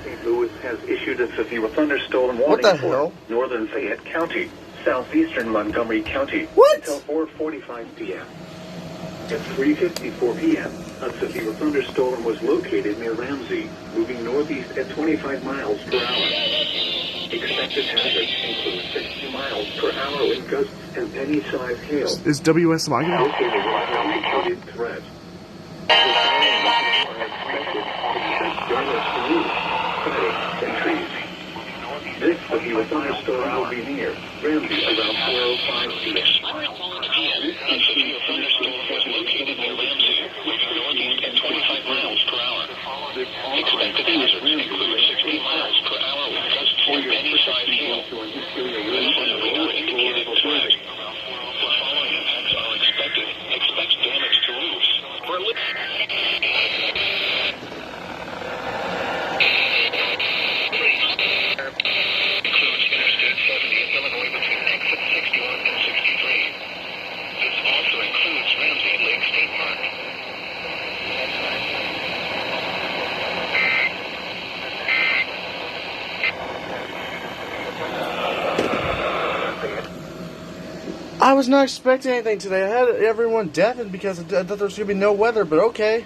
St. Louis has issued a severe thunderstorm warning What the for hell? northern Fayette County, southeastern Montgomery County, What? until 4:45 p.m. At 3:54 p.m., a severe thunderstorm was located near Ramsey, moving northeast at 25 miles per hour. Expected hazards include 60 miles per hour wind gusts and penny-sized hail. Is WSMI going to... Located in constituted threat. The following are expected except damage to roofs, siding, and trees. This severe thunderstorm will be near Ramsey around 4:05 p.m. This severe thunderstorm was located near Ramsey, moving northeast at 25 miles per hour. Expected hazards include 60 miles per hour with gusts and penny-sized hail. This is a not-indicated threat. The following impacts are expected. Expect damage to roofs. Includes Interstate 70 in Illinois between exit 61 and 63. This also includes Ramsey Lake State Park. I was not expecting anything today. I had everyone deafened because I thought there was going to be no weather, but okay.